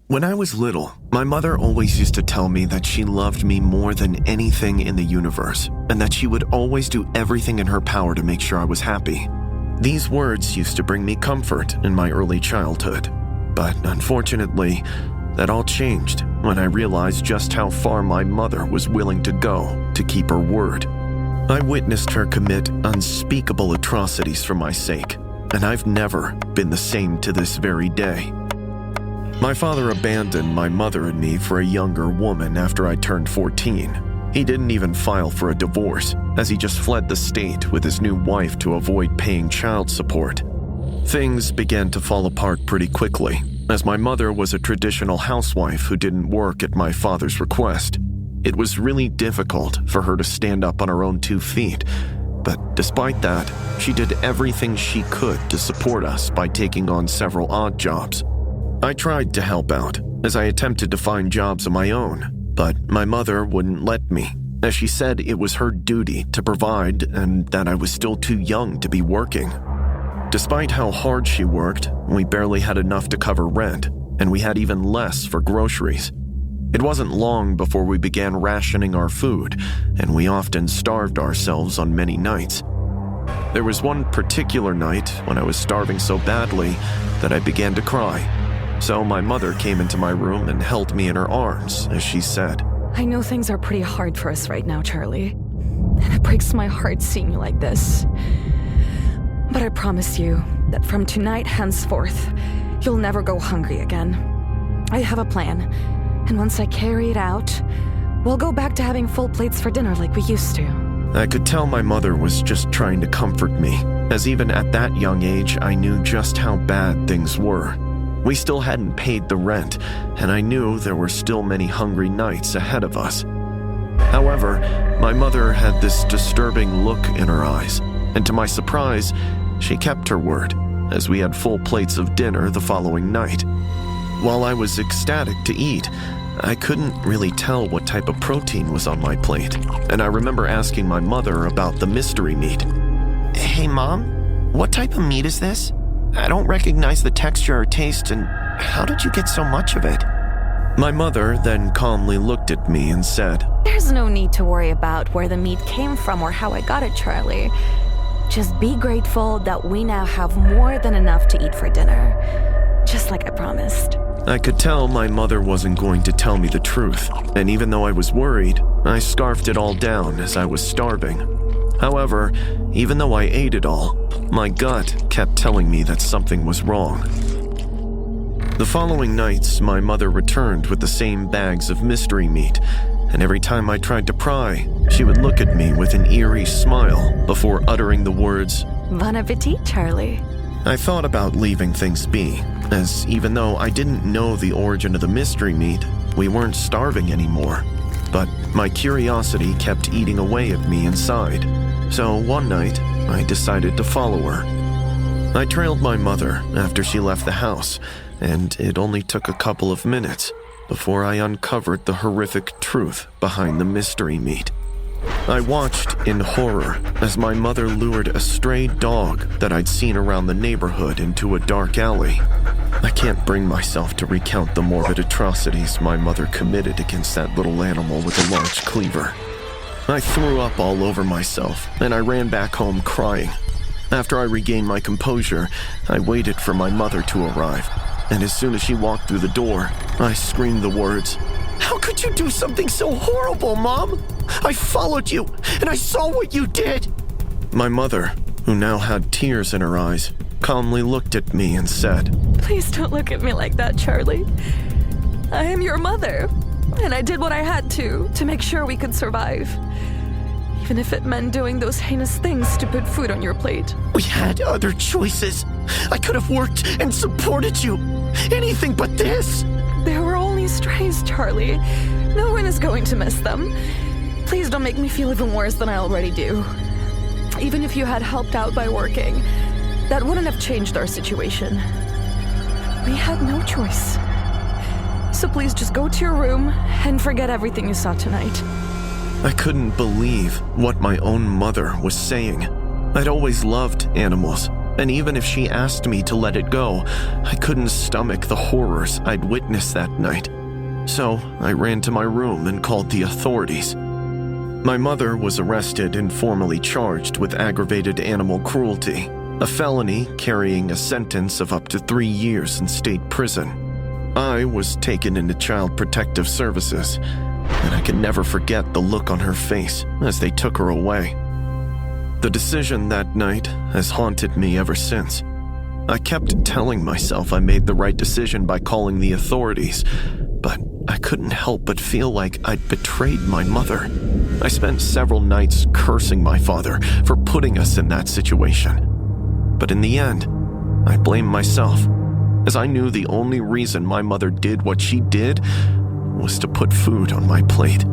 When I was little, my mother always used to tell me that she loved me more than anything in the universe, and that she would always do everything in her power to make sure I was happy. These words used to bring me comfort in my early childhood, but unfortunately, that all changed when I realized just how far my mother was willing to go to keep her word. I witnessed her commit unspeakable atrocities for my sake, and I've never been the same to this very day. My father abandoned my mother and me for a younger woman after I turned 14. He didn't even file for a divorce, as he just fled the state with his new wife to avoid paying child support. Things began to fall apart pretty quickly, as my mother was a traditional housewife who didn't work at my father's request. It was really difficult for her to stand up on her own 2 feet, but despite that, she did everything she could to support us by taking on several odd jobs. I tried to help out, as I attempted to find jobs of my own, but my mother wouldn't let me, as she said it was her duty to provide and that I was still too young to be working. Despite how hard she worked, we barely had enough to cover rent, and we had even less for groceries. It wasn't long before we began rationing our food, and we often starved ourselves on many nights. There was one particular night when I was starving so badly that I began to cry. So my mother came into my room and held me in her arms as she said, I know things are pretty hard for us right now, Charlie. And it breaks my heart seeing you like this. But I promise you that from tonight henceforth, you'll never go hungry again. I have a plan, and once I carry it out, we'll go back to having full plates for dinner like we used to. I could tell my mother was just trying to comfort me, as even at that young age, I knew just how bad things were. We still hadn't paid the rent, and I knew there were still many hungry nights ahead of us. However, my mother had this disturbing look in her eyes, and to my surprise, she kept her word, as we had full plates of dinner the following night. While I was ecstatic to eat, I couldn't really tell what type of protein was on my plate, and I remember asking my mother about the mystery meat. Hey, Mom, what type of meat is this? I don't recognize the texture or taste, and how did you get so much of it? My mother then calmly looked at me and said, There's no need to worry about where the meat came from or how I got it, Charlie. Just be grateful that we now have more than enough to eat for dinner, just like I promised. I could tell my mother wasn't going to tell me the truth, and even though I was worried, I scarfed it all down as I was starving. However, even though I ate it all, my gut kept telling me that something was wrong. The following nights, my mother returned with the same bags of mystery meat, and every time I tried to pry, she would look at me with an eerie smile before uttering the words, Bon appetit, Charlie. I thought about leaving things be, as even though I didn't know the origin of the mystery meat, we weren't starving anymore. But my curiosity kept eating away at me inside. So one night, I decided to follow her. I trailed my mother after she left the house, and it only took a couple of minutes before I uncovered the horrific truth behind the mystery meat. I watched in horror as my mother lured a stray dog that I'd seen around the neighborhood into a dark alley. I can't bring myself to recount the morbid atrocities my mother committed against that little animal with a large cleaver. I threw up all over myself, and I ran back home crying. After I regained my composure, I waited for my mother to arrive, and as soon as she walked through the door, I screamed the words, How could you do something so horrible, Mom? I followed you, and I saw what you did. My mother, who now had tears in her eyes, calmly looked at me and said, Please don't look at me like that, Charlie. I am your mother, and I did what I had to make sure we could survive. Even if it meant doing those heinous things to put food on your plate. We had other choices. I could have worked and supported you. Anything but this. They were only strays, Charlie. No one is going to miss them. Please don't make me feel even worse than I already do. Even if you had helped out by working, that wouldn't have changed our situation. We had no choice. So please just go to your room and forget everything you saw tonight. I couldn't believe what my own mother was saying. I'd always loved animals, And even if she asked me to let it go, I couldn't stomach the horrors I'd witnessed that night. So I ran to my room and called the authorities. My mother was arrested and formally charged with aggravated animal cruelty, a felony carrying a sentence of up to 3 years in state prison. I was taken into Child Protective Services, and I can never forget the look on her face as they took her away. The decision that night has haunted me ever since. I kept telling myself I made the right decision by calling the authorities, but I couldn't help but feel like I'd betrayed my mother. I spent several nights cursing my father for putting us in that situation. But in the end, I blamed myself, as I knew the only reason my mother did what she did was to put food on my plate.